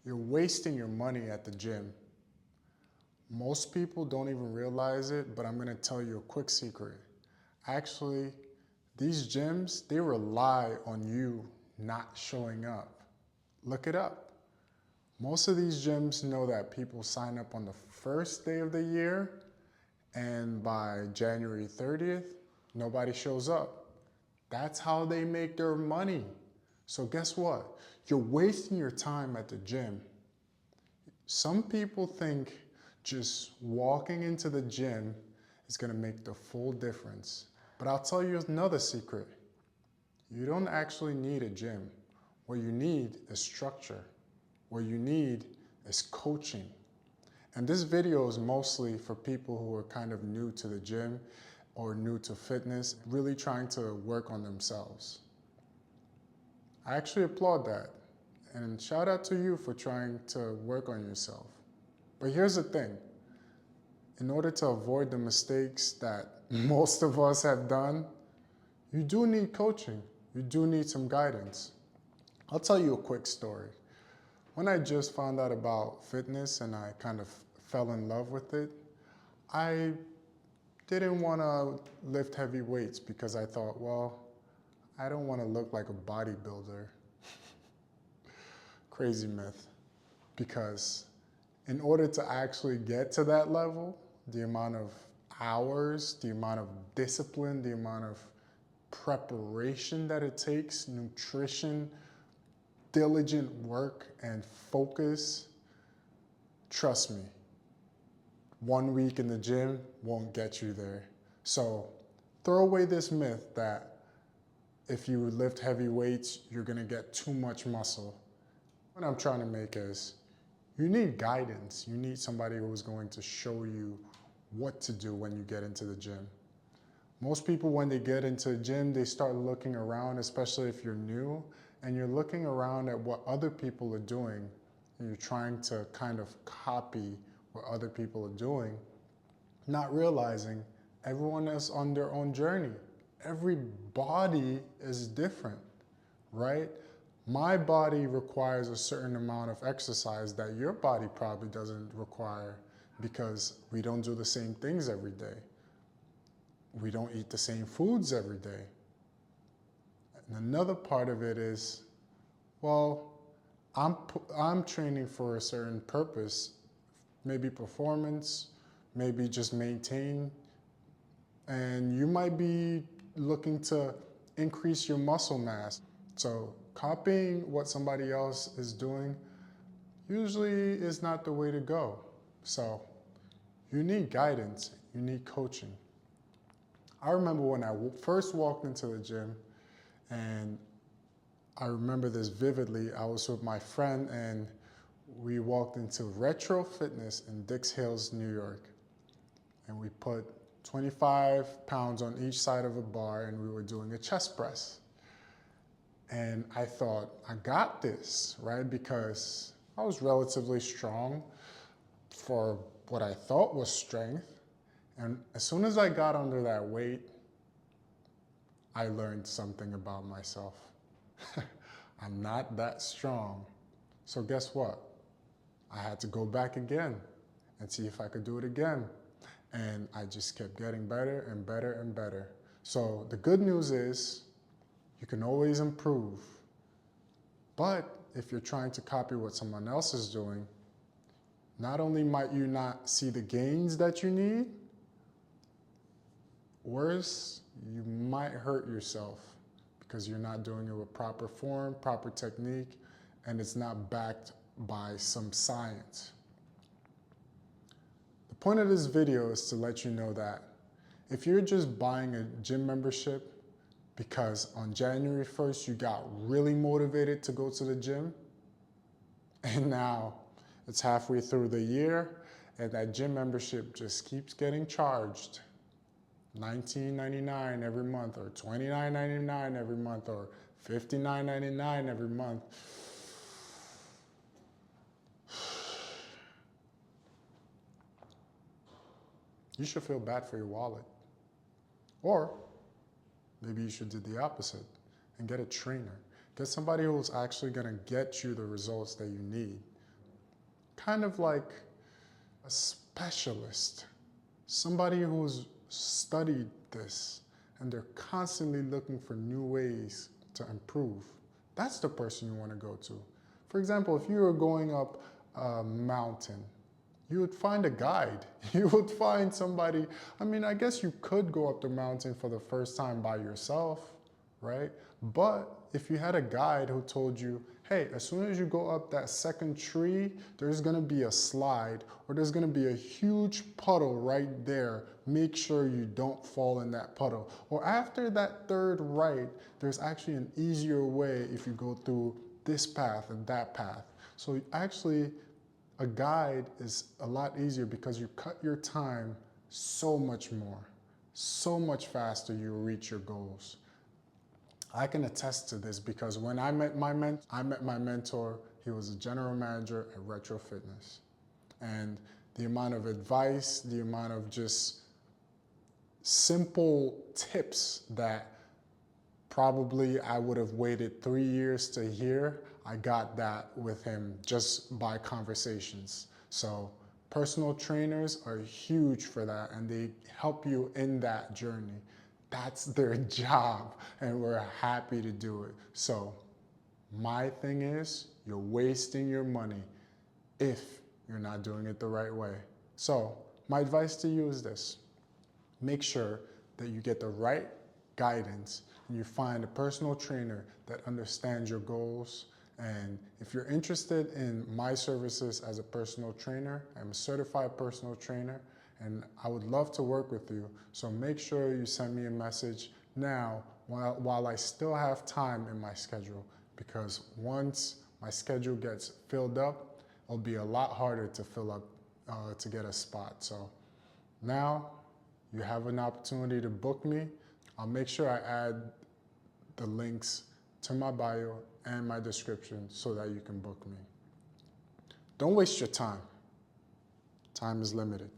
You're wasting your money at the gym. Most people don't even realize it, but I'm going to tell you a quick secret. Actually, these gyms, they rely on you not showing up. Look it up. Most of these gyms know that people sign up on the first day of the year, and by January 30th, nobody shows up. That's how they make their money. So guess what? You're wasting your time at the gym. Some people think just walking into the gym is going to make the full difference. But I'll tell you another secret. You don't actually need a gym. What you need is structure. What you need is coaching. And this video is mostly for people who are kind of new to the gym or new to fitness, really trying to work on themselves. I actually applaud that. And shout out to you for trying to work on yourself. But here's the thing. In order to avoid the mistakes that most of us have done, you do need coaching. You do need some guidance. I'll tell you a quick story. When I just found out about fitness and I kind of fell in love with it, I didn't want to lift heavy weights because I thought, well, I don't want to look like a bodybuilder. Crazy myth. Because in order to actually get to that level, the amount of hours, the amount of discipline, the amount of preparation that it takes, nutrition, diligent work, and focus, trust me, 1 week in the gym won't get you there. So throw away this myth that if you lift heavy weights, you're gonna get too much muscle. What I'm trying to make is, you need guidance. You need somebody who's going to show you what to do when you get into the gym. Most people, when they get into the gym, they start looking around, especially if you're new, and you're looking around at what other people are doing, and you're trying to kind of copy what other people are doing, not realizing everyone is on their own journey. Every body is different, right? My body requires a certain amount of exercise that your body probably doesn't require because we don't do the same things every day. We don't eat the same foods every day. And another part of it is, well, I'm training for a certain purpose, maybe performance, maybe just maintain, and you might be looking to increase your muscle mass. So copying what somebody else is doing usually is not the way to go. So you need guidance, you need coaching. I remember when I first walked into the gym, and I remember this vividly. I was with my friend and we walked into Retro Fitness in Dix Hills, New York. And we put 25 pounds on each side of a bar and we were doing a chest press. And I thought, I got this, right? Because I was relatively strong for what I thought was strength. And as soon as I got under that weight, I learned something about myself. I'm not that strong. So guess what? I had to go back again and see if I could do it again. And I just kept getting better and better and better. So the good news is you can always improve. But if you're trying to copy what someone else is doing, not only might you not see the gains that you need, worse, you might hurt yourself because you're not doing it with proper form, proper technique, and it's not backed by some science. The point of this video is to let you know that if you're just buying a gym membership because on January 1st you got really motivated to go to the gym, and now it's halfway through the year and that gym membership just keeps getting charged $19.99 every month, or $29.99 every month, or $59.99 every month. You should feel bad for your wallet. Or maybe you should do the opposite and get a trainer. Get somebody who's actually gonna get you the results that you need. kind of like a specialist, somebody who's studied this and they're constantly looking for new ways to improve. That's the person you want to go to. For example, if you were going up a mountain, you would find a guide. You would find somebody. I mean, I guess you could go up the mountain for the first time by yourself, right? But if you had a guide who told you, hey, as soon as you go up that second tree, there's gonna be a slide or there's gonna be a huge puddle right there. Make sure you don't fall in that puddle. Or after that third right, there's actually an easier way if you go through this path and that path. So actually, a guide is a lot easier because you cut your time so much more, so much faster you reach your goals. I can attest to this because when I met my mentor, he was a general manager at Retro Fitness. And the amount of advice, the amount of just simple tips that probably I would have waited 3 years to hear, I got that with him just by conversations. So personal trainers are huge for that and they help you in that journey. That's their job and we're happy to do it. So my thing is, you're wasting your money if you're not doing it the right way. So my advice to you is this: make sure that you get the right guidance and you find a personal trainer that understands your goals. And if you're interested in my services as a personal trainer, I'm a certified personal trainer and I would love to work with you. So make sure you send me a message now while I still have time in my schedule, because once my schedule gets filled up, it'll be a lot harder to fill up to get a spot. So now you have an opportunity to book me. I'll make sure I add the links to my bio and my description so that you can book me. Don't waste your time. Time is limited.